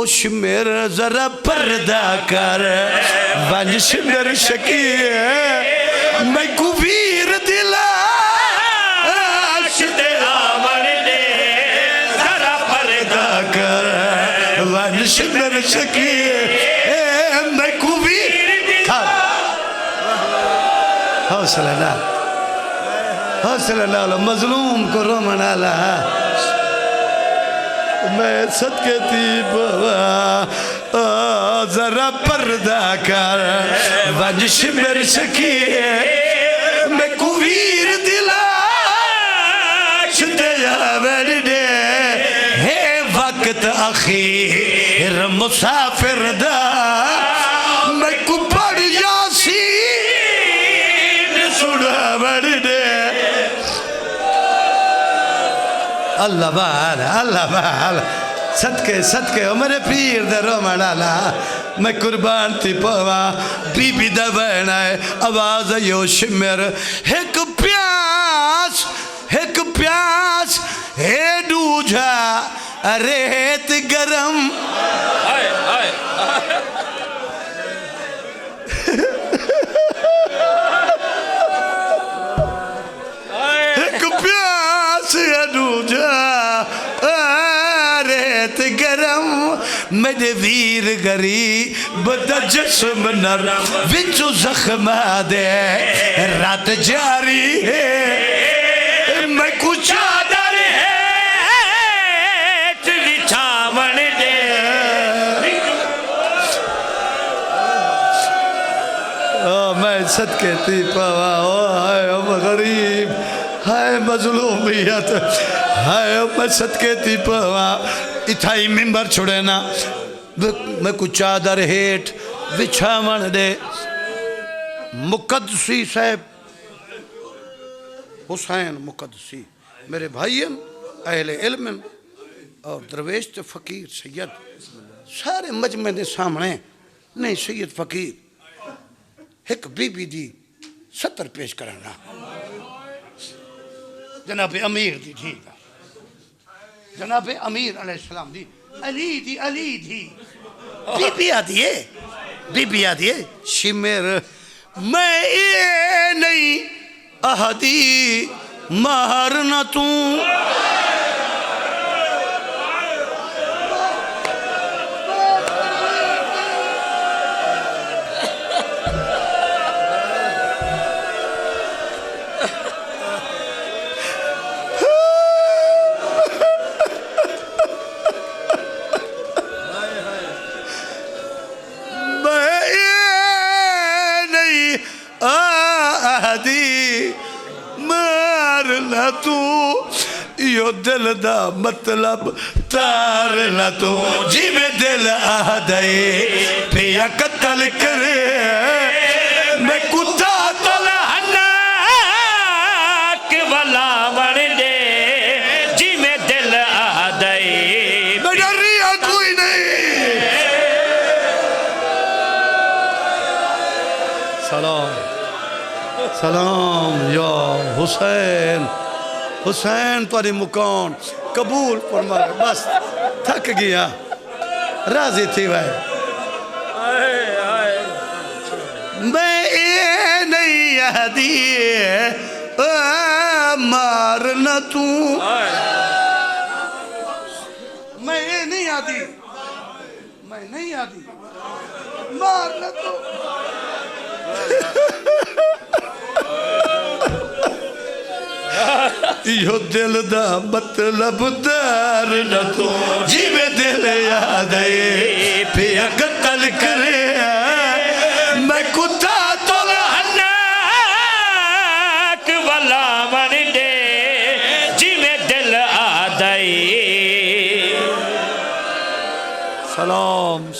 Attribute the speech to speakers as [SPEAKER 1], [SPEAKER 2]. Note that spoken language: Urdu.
[SPEAKER 1] او شمر ذرا پردہ کر ونج شمر شکیے میں کو ویر دلا شدے آمن دے ذرا پردہ کر ونج شمر شکیے میں کو ویر دلا حوصلہ نا حوصلہ نا مظلوم کو رومن آلہ میں صدقے تھی بوا ذرا پردہ کر ونج شمر شکیے میں کو ویر دلا شدے آمن دے ہے وقت اخیر مسافر دا میں کو پڑ یاسین سنا بڑ دے اللہ بہالا اللہ بہالا صدقے میرے پیر دے رومن آلا میں قربان تھی پوا بی بی دا بینائے آواز یو شمر ایک پیاس ہے دوجھا ریت گرم ایک پیاس ہے دوجھا ریت گرم میرے ویر گری بدا جسم نر وچو زخم دے رات جاری ہے میں کچھ آدر ہے تلی چھاون دے میں صدقے تھی پوا ہائے غریب ہائے مظلومیت ہائے میں صدقے تھی پوا اتھائی ممبر چھوڑے نا میں کچھ چادر ہیٹ وچھاون دے مقدسی صاحب حسین مقدسی میرے بھائین اہل علم اور درویش فقیر سید سارے مجمع دے سامنے نہیں سید فقیر ایک بی بی دی ستر پیش کرنا جناب امیر دی تھی جناب امیر علیہ السلام دی علی دی بی بی آدھیے شمر میں یہ نہیں اہدی مہرنا توں مارنا تو یو دل دا مطلب تارنا تو جی میں دل آدھائے پیا قتل کرے میں کتا تلہنا والا من دے جی میں دل آدھائے میں ڈریا کوئی نہیں سلام یا حسین حسین تاری مکان قبول فرمائے بس تھک گیا راضی تھی بھائی میں یہ نہیں یادی مارنا تو میں یہ نہیں یادی مارنا تو یو دل دا مطلب دارنا تو جی میں دل یاد آئے پیا قتل کرے میں کتا تلہنا والا من دے جی میں دل آد آئے سلام